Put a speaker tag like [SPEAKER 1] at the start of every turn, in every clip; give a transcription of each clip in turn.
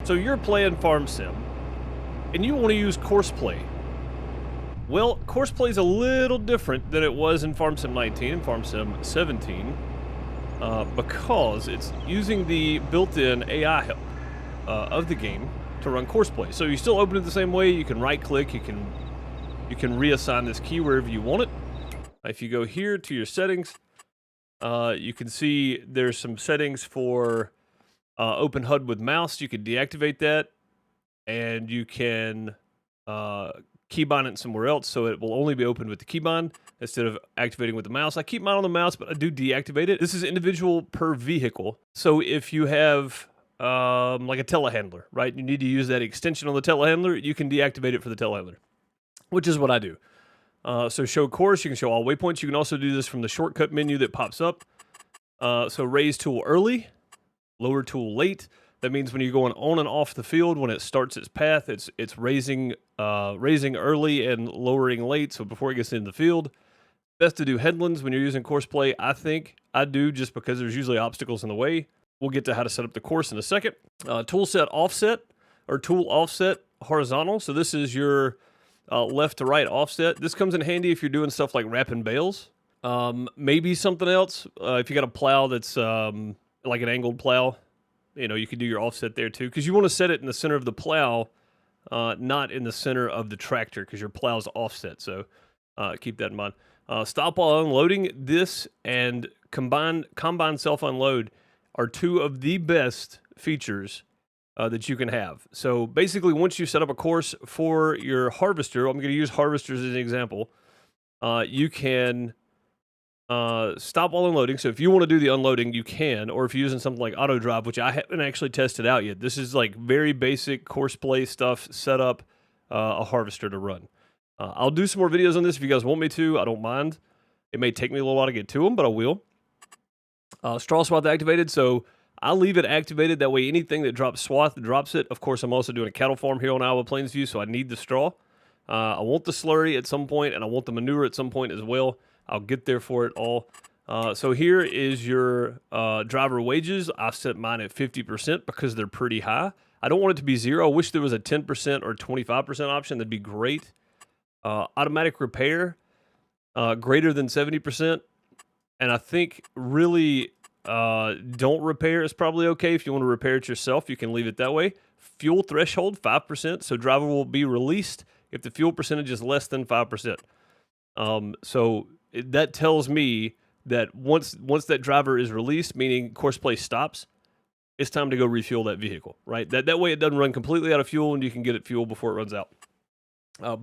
[SPEAKER 1] So you're playing Farm Sim, and you want to use course play. Well, course play is a little different than it was in Farm Sim 19 and Farm Sim 17, because it's using the built-in AI help of the game to run course play. So you still open it the same way. You can right-click. You can reassign this key wherever you want it. If you go here to your settings, you can see there's some settings for open HUD with mouse. You can deactivate that, and you can keybind it somewhere else, so it will only be opened with the keybind instead of activating with the mouse. I keep mine on the mouse, but I do deactivate it. This is individual per vehicle. So if you have like a telehandler, right? You need to use that extension on the telehandler. You can deactivate it for the telehandler, which is what I do. So show course, you can show all waypoints. You can also do this from the shortcut menu that pops up. So raise tool early, lower tool late. That means when you're going on and off the field, when it starts its path, it's raising early and lowering late, so before it gets into the field. Best to do headlands when you're using course play. I think I do, just because there's usually obstacles in the way. We'll get to how to set up the course in a second. Tool set offset, or tool offset horizontal. So this is your left to right offset. This comes in handy if you're doing stuff like wrapping bales. Maybe something else. If you got a plow that's like an angled plow, you could do your offset there too, because you want to set it in the center of the plow, not in the center of the tractor, because your plow's offset. So keep that in mind. Stop while unloading. This and combine self-unload are two of the best features that you can have. So basically, once you set up a course for your harvester, I'm going to use harvesters as an example, you can stop while unloading. So if you want to do the unloading, you can, or if you're using something like auto drive, which I haven't actually tested out yet. This is like very basic course play stuff. Set up a harvester to run. I'll do some more videos on this if you guys want me to. I don't mind. It may take me a little while to get to them, but I will. Straw swath activated, so I'll leave it activated. That way anything that drops swath drops it. Of course, I'm also doing a cattle farm here on Iowa Plainsview, so I need the straw. I want the slurry at some point, and I want the manure at some point as well. I'll get there for it all. So here is your driver wages. I've set mine at 50% because they're pretty high. I don't want it to be 0. I wish there was a 10% or 25% option. That'd be great. Automatic repair, greater than 70%. And I think really don't repair is probably okay. If you want to repair it yourself, you can leave it that way. Fuel threshold, 5%. So driver will be released if the fuel percentage is less than 5%. So that tells me that once that driver is released, meaning course play stops, it's time to go refuel that vehicle, right? That way it doesn't run completely out of fuel, and you can get it fuel before it runs out.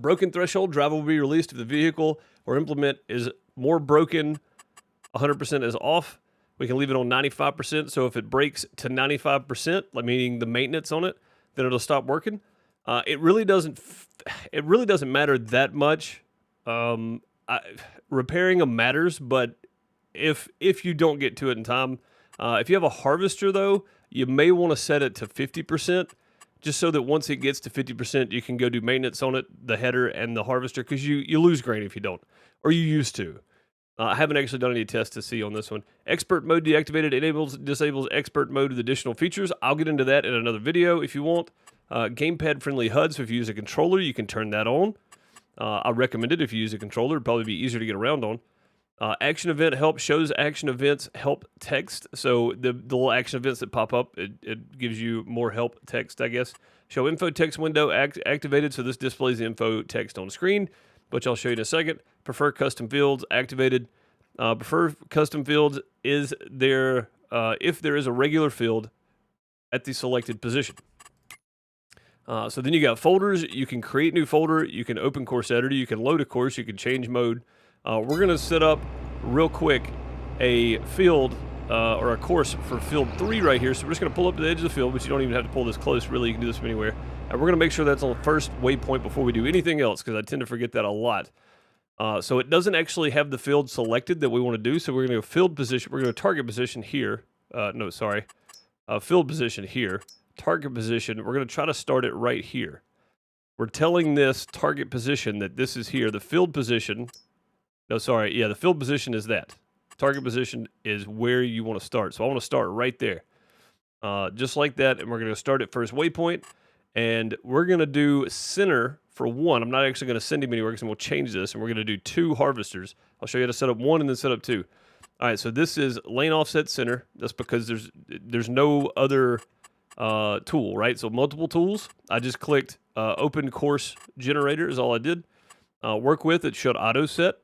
[SPEAKER 1] Broken threshold, driver will be released if the vehicle or implement is more broken. 100% is off. We can leave it on 95%. So if it breaks to 95%, like meaning the maintenance on it, then it'll stop working. It really doesn't matter that much. Repairing them matters, but if you don't get to it in time, if you have a harvester though, you may want to set it to 50%, just so that once it gets to 50%, you can go do maintenance on it, the header and the harvester, because you lose grain if you don't, or you used to. I haven't actually done any tests to see on this one. Expert mode deactivated, disables expert mode with additional features. I'll get into that in another video if you want. Gamepad friendly HUD, so if you use a controller, you can turn that on. I recommend it if you use a controller. It'd probably be easier to get around on. Action event help shows action events help text. So the little action events that pop up, it gives you more help text, I guess. Show info text window activated, so this displays the info text on screen, which I'll show you in a second. Prefer custom fields activated. Prefer custom fields is there if there is a regular field at the selected position. So then you got folders. You can create new folder. You can open course editor. You can load a course. You can change mode. We're going to set up real quick a field or a course for field 3 right here. So we're just going to pull up to the edge of the field, but you don't even have to pull this close. Really, you can do this from anywhere. And we're going to make sure that's on the first waypoint before we do anything else, because I tend to forget that a lot. So it doesn't actually have the field selected that we want to do. So we're going to go field position. We're going to target position here. Field position here. Target position. We're going to try to start it right here. We're telling this target position that this is here. The field position. No, sorry. Yeah, the field position is that. Target position is where you want to start. So I want to start right there. just like that, and we're going to start at first waypoint, and we're going to do center for 1. I'm not actually going to send him anywhere because we'll change this, and we're going to do 2 harvesters. I'll show you how to set up 1 and then set up 2. All right, so this is lane offset center. That's because there's no other tool, right? So multiple tools. I just clicked open course generator is all I did. Work with, it should auto set.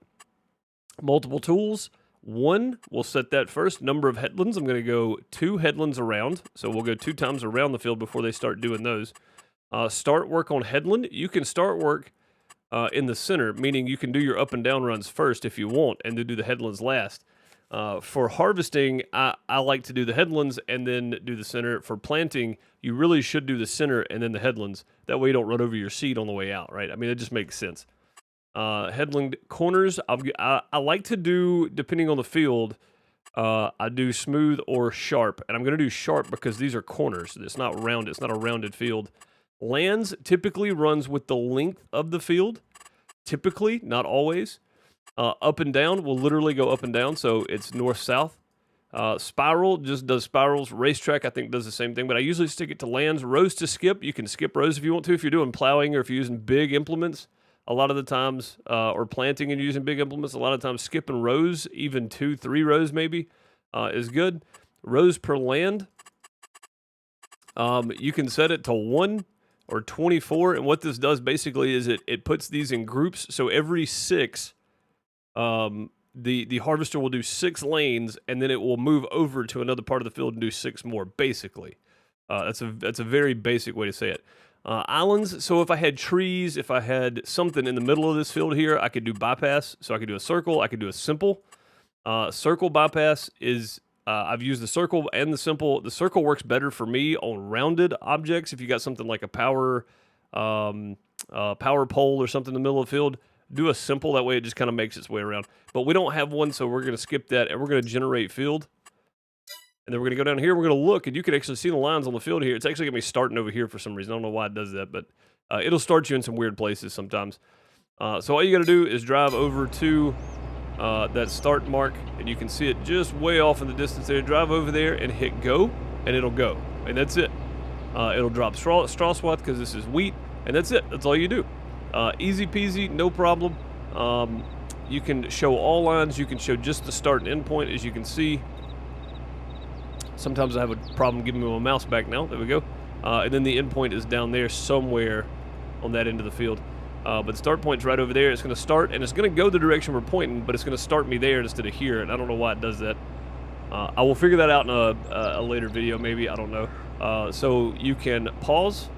[SPEAKER 1] Multiple tools. 1, we'll set that first. Number of headlands, I'm going to go 2 headlands around. So we'll go 2 times around the field before they start doing those. Start work on headland. You can start work in the center, meaning you can do your up and down runs first if you want, and then do the headlands last. For harvesting, I like to do the headlands and then do the center. For planting, you really should do the center and then the headlands. That way you don't run over your seed on the way out, right? I mean, it just makes sense. Headland corners, I like to do, depending on the field, I do smooth or sharp. And I'm going to do sharp because these are corners. It's not round. It's not a rounded field. Lands typically runs with the length of the field. Typically, not always. Up and down will literally go up and down, so it's north-south. Spiral just does spirals. Racetrack, I think, does the same thing, but I usually stick it to lands. Rows to skip, you can skip rows if you want to. If you're doing plowing or if you're using big implements, a lot of the times, or planting and using big implements, a lot of times skipping rows, even 2, 3 rows maybe, is good. Rows per land, you can set it to 1 or 24, and what this does basically is it puts these in groups, so every 6... the harvester will do 6 lanes, and then it will move over to another part of the field and do 6 more, basically. That's a very basic way to say it. Islands, so if I had trees, if I had something in the middle of this field here, I could do bypass. So I could do a circle, I could do a simple. Circle bypass is, I've used the circle and the simple. The circle works better for me on rounded objects. If you got something like a power pole or something in the middle of the field, do a simple, that way it just kind of makes its way around. But we don't have one, so we're going to skip that, and we're going to generate field. And then we're going to go down here, we're going to look, and you can actually see the lines on the field here. It's actually going to be starting over here for some reason. I don't know why it does that, but it'll start you in some weird places sometimes. So all you got to do is drive over to that start mark, and you can see it just way off in the distance there. Drive over there and hit go, and it'll go. And that's it. It'll drop straw swath because this is wheat, and that's it. That's all you do. Easy peasy, no problem. You can show all lines. You can show just the start and end point, as you can see. Sometimes I have a problem giving me my mouse back now. There we go. And then the end point is down there somewhere on that end of the field. But start point's right over there. It's going to start, and it's going to go the direction we're pointing, but it's going to start me there instead of here, and I don't know why it does that. I will figure that out in a later video, maybe. I don't know. So you can pause,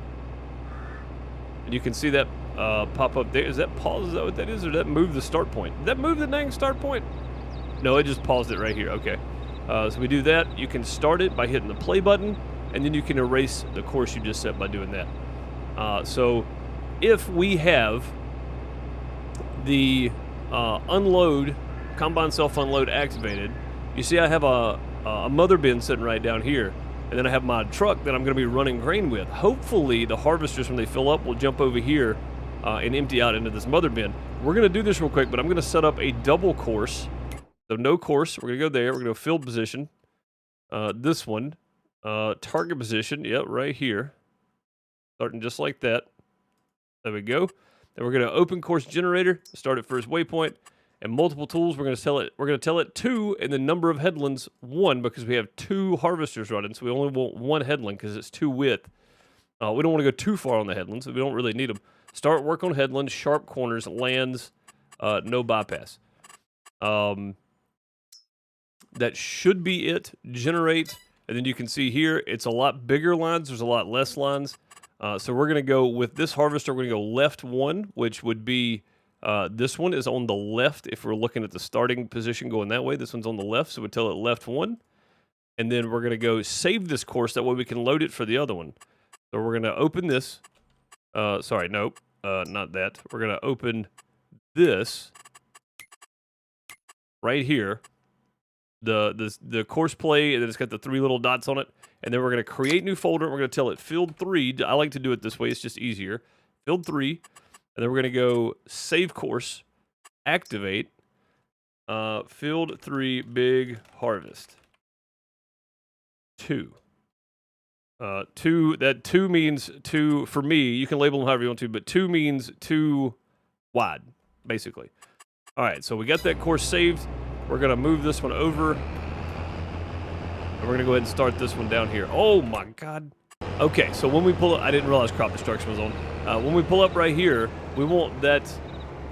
[SPEAKER 1] and you can see that pop up there. Is that pause? Is that what that is? Or did that move the start point? Did that move the dang start point? No, it just paused it right here. Okay. So we do that. You can start it by hitting the play button, and then you can erase the course you just set by doing that. So if we have the unload, combine self-unload activated, you see I have a mother bin sitting right down here, and then I have my truck that I'm going to be running grain with. Hopefully the harvesters, when they fill up, will jump over here and empty out into this mother bin. We're going to do this real quick, but I'm going to set up a double course. So no course, we're going to go there, we're going to go field position, this one, target position, yep, right here, starting just like that. There we go. Then we're going to open course generator, start at first waypoint, and multiple tools. We're going to tell it 2, and the number of headlands 1, because we have 2 harvesters running, so we only want 1 headland because it's 2 width. We don't want to go too far on the headlands, so we don't really need them. Start work on headlands, sharp corners, lands, no bypass. That should be it. Generate, and then you can see here, it's a lot bigger lines. There's a lot less lines. So we're going to go with this harvester. We're going to go left 1, which would be, this one is on the left. If we're looking at the starting position going that way, this one's on the left. So we tell it left 1. And then we're going to go save this course. That way we can load it for the other one. So we're going to open this. Sorry, nope, not that. We're going to open this right here. The course play, and then it's got the 3 little dots on it, and then we're going to create new folder, and we're going to tell it field 3. I like to do it this way, it's just easier. Field 3, and then we're going to go save course, activate, field 3 big harvest 2. That two means two for me. You can label them however you want to, but two means too wide, basically. All right, so we got that course saved. We're gonna move this one over, and we're gonna go ahead and start this one down here. Oh my God. Okay, so when we pull up, I didn't realize crop destruction was on. When we pull up right here, we want that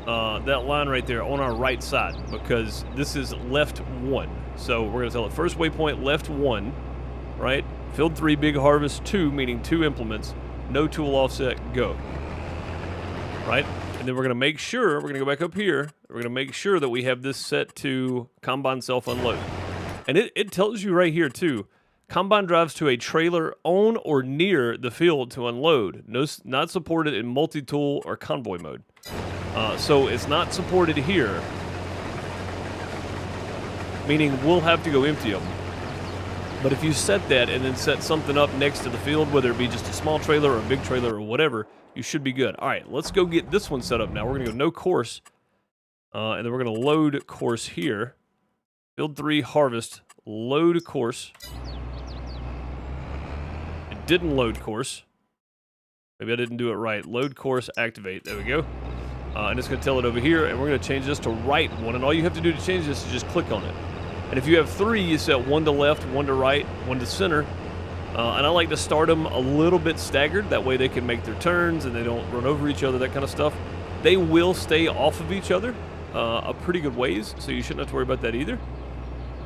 [SPEAKER 1] that line right there on our right side because this is left 1. So we're gonna tell it first waypoint left 1, right? Field 3, big harvest 2, meaning 2 implements, no tool offset, go. Right? And then we're gonna make sure, we're gonna go back up here, we're gonna make sure that we have this set to combine self-unload. And it tells you right here too, combine drives to a trailer on or near the field to unload. No, not supported in multi-tool or convoy mode. So it's not supported here, meaning we'll have to go empty them. But if you set that and then set something up next to the field, whether it be just a small trailer or a big trailer or whatever, you should be good. All right, let's go get this one set up now. We're going to go no course, and then we're going to load course here. Field 3, harvest, load course. It didn't load course. Maybe I didn't do it right. Load course, activate. There we go. And it's going to tell it over here, and we're going to change this to right 1. And all you have to do to change this is just click on it. And if you have 3, you set 1 to left, 1 to right, 1 to center. And I like to start them a little bit staggered. That way they can make their turns and they don't run over each other, that kind of stuff. They will stay off of each other a pretty good ways, so you shouldn't have to worry about that either.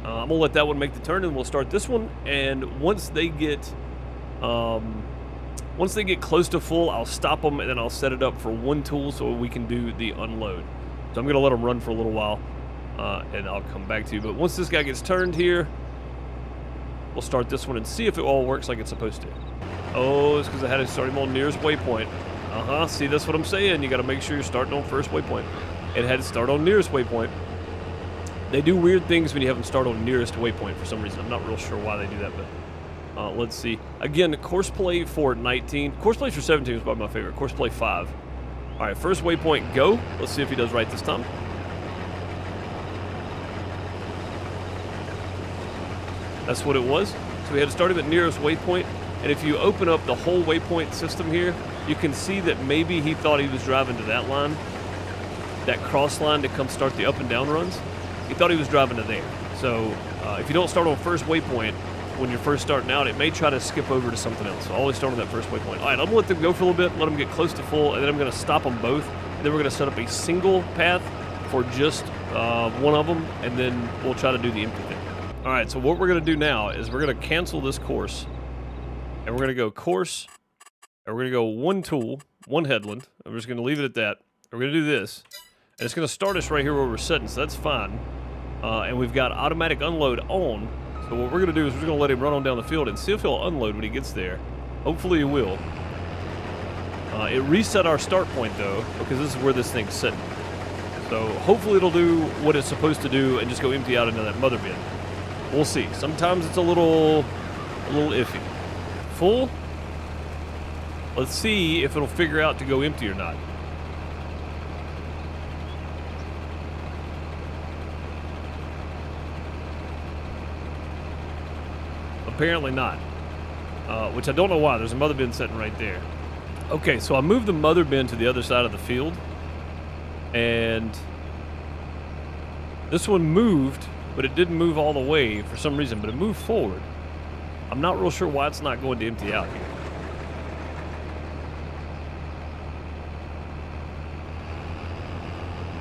[SPEAKER 1] I'm going to let that one make the turn, and we'll start this one. And once they get close to full, I'll stop them, and then I'll set it up for 1 tool so we can do the unload. So I'm going to let them run for a little while. And I'll come back to you. But once this guy gets turned here, we'll start this one and see if it all works like it's supposed to. Oh, it's because I had to start him on nearest waypoint. See, that's what I'm saying. You got to make sure you're starting on first waypoint. It had to start on nearest waypoint. They do weird things when you have them start on nearest waypoint for some reason. I'm not real sure why they do that, but let's see. Again, course play for 19. Course play for 17 was probably my favorite. Course play 5. All right, first waypoint, go. Let's see if he does right this time. That's what it was. So we had to start him at nearest waypoint. And if you open up the whole waypoint system here, you can see that maybe he thought he was driving to that line, that cross line to come start the up and down runs. He thought he was driving to there. So if you don't start on first waypoint when you're first starting out, it may try to skip over to something else. So always start on that first waypoint. All right, I'm going to let them go for a little bit, let them get close to full, and then I'm going to stop them both. And then we're going to set up a single path for just one of them, and then we'll try to do the empty thing. All right, so what we're going to do now is we're going to cancel this course, and we're going to go course, and we're going to go 1 tool, 1 headland. I'm just going to leave it at that. We're going to do this, and it's going to start us right here where we're sitting, so that's fine. And we've got automatic unload on, so what we're going to do is we're going to let him run on down the field and see if he'll unload when he gets there. Hopefully he will. It reset our start point, though, because this is where this thing's sitting. So hopefully it'll do what it's supposed to do and just go empty out into that mother bin. We'll see. Sometimes it's a little iffy. Full. Let's see if it'll figure out to go empty or not. Apparently not. Which I don't know why. There's a mother bin sitting right there. Okay, so I moved the mother bin to the other side of the field. And this one moved, but it didn't move all the way for some reason, but it moved forward. I'm not real sure why it's not going to empty out here.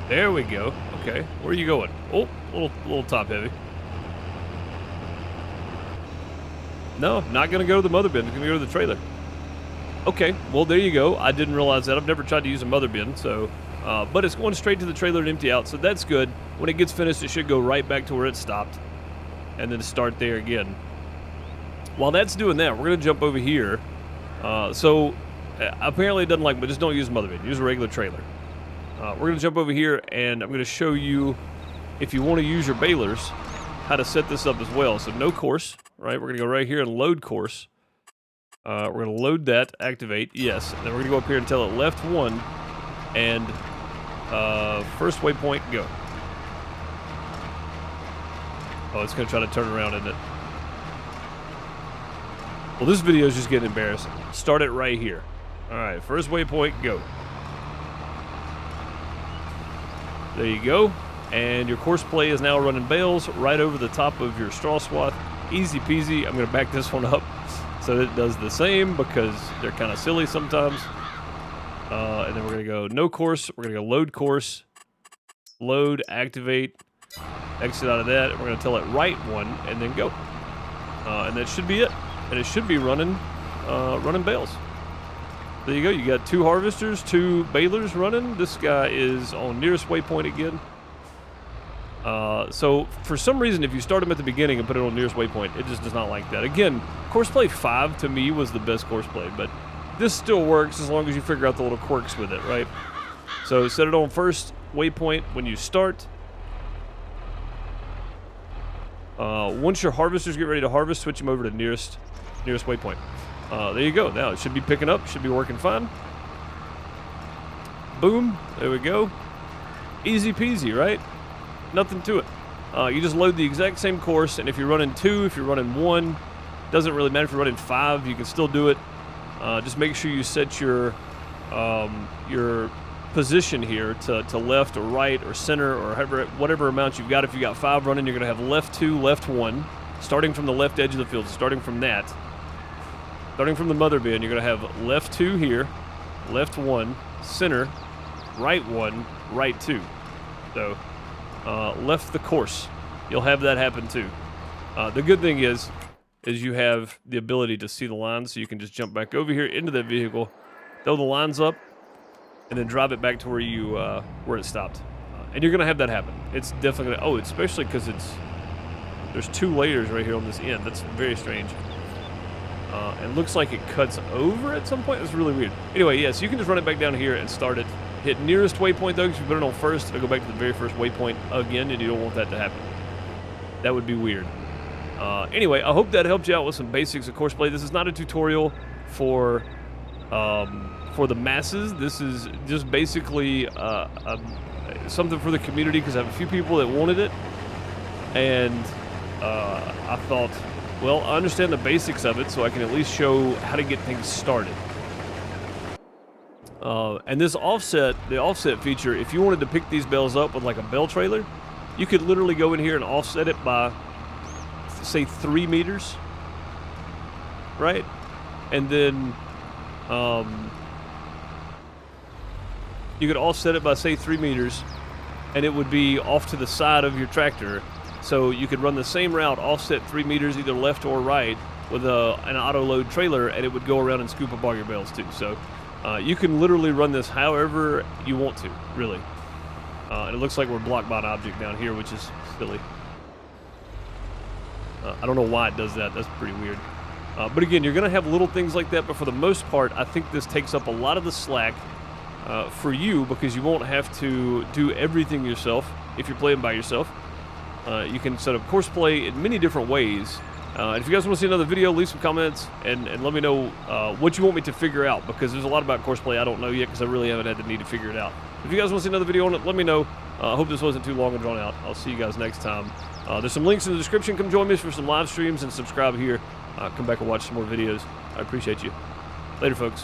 [SPEAKER 1] There we go. Okay, where are you going? Oh, a little top heavy. No, not going to go to the mother bin. It's going to go to the trailer. Okay, well, there you go. I didn't realize that. I've never tried to use a mother bin, so... but it's going straight to the trailer and empty out, so that's good. When it gets finished, it should go right back to where it stopped, and then start there again. While that's doing that, we're going to jump over here. Apparently it doesn't like, but just don't use a mother bin. Use a regular trailer. We're going to jump over here, and I'm going to show you, if you want to use your balers, how to set this up as well. So no course, right? We're going to go right here and load course. We're going to load that, activate, yes. Then we're going to go up here and tell it left 1, and first waypoint, go. Oh, it's going to try to turn around, isn't it? Well, this video is just getting embarrassing. Start it right here. All right, first waypoint, go. There you go. And your course play is now running bales right over the top of your straw swath. Easy peasy. I'm going to back this one up so it does the same because they're kind of silly sometimes. And then we're going to go no course. We're going to go load course. Load, activate, exit out of that. And we're going to tell it right one and then go. And that should be it. And it should be running bales. There you go. You got 2 harvesters, 2 balers running. This guy is on nearest waypoint again. So for some reason, if you start him at the beginning and put it on nearest waypoint, it just does not like that. Again, course play 5 to me was the best course play, but this still works as long as you figure out the little quirks with it, right? So set it on first waypoint when you start. Once your harvesters get ready to harvest, switch them over to nearest waypoint. There you go. Now it should be picking up, should be working fine. Boom, there we go. Easy peasy, right? Nothing to it. You just load the exact same course, and if you're running 2, if you're running 1, doesn't really matter. If you're running 5, you can still do it. Just make sure you set your position here to left or right or center or whatever amount you've got. If you got 5 running, you're going to have left 2, left 1, starting from the left edge of the field. Starting from that, starting from the mother bin, you're going to have left 2 here, left 1, center, right 1, right 2. So left the course. You'll have that happen too. The good thing is you have the ability to see the lines, so you can just jump back over here into that vehicle, throw the lines up, and then drive it back to where it stopped. And you're gonna have that happen. It's definitely gonna, especially because there's 2 layers right here on this end. That's very strange. And looks like it cuts over at some point. It's really weird. Anyway, yes, you can just run it back down here and start it. Hit nearest waypoint though, because if you put it on first, it'll go back to the very first waypoint again, and you don't want that to happen. That would be weird. Anyway, I hope that helped you out with some basics of course play. This is not a tutorial for the masses. This is just basically something for the community, because I have a few people that wanted it, and I thought, well, I understand the basics of it, so I can at least show how to get things started. And this offset, the offset feature, if you wanted to pick these bales up with like a bale trailer, you could literally go in here and offset it by, say, 3 meters, right? And then you could offset it by, say, 3 meters, and it would be off to the side of your tractor. So you could run the same route, offset 3 meters either left or right with an auto load trailer, and it would go around and scoop up all your bales too. So you can literally run this however you want to, really. And it looks like we're blocked by an object down here, which is silly. I don't know why it does that. That's pretty weird. But again, you're going to have little things like that, but for the most part, I think this takes up a lot of the slack for you, because you won't have to do everything yourself if you're playing by yourself. You can set up course play in many different ways. And if you guys want to see another video, leave some comments and let me know what you want me to figure out, because there's a lot about course play I don't know yet, because I really haven't had the need to figure it out. If you guys want to see another video on it, let me know. I hope this wasn't too long and drawn out. I'll see you guys next time. There's some links in the description. Come join me for some live streams and subscribe here. Come back and watch some more videos. I appreciate you. Later, folks.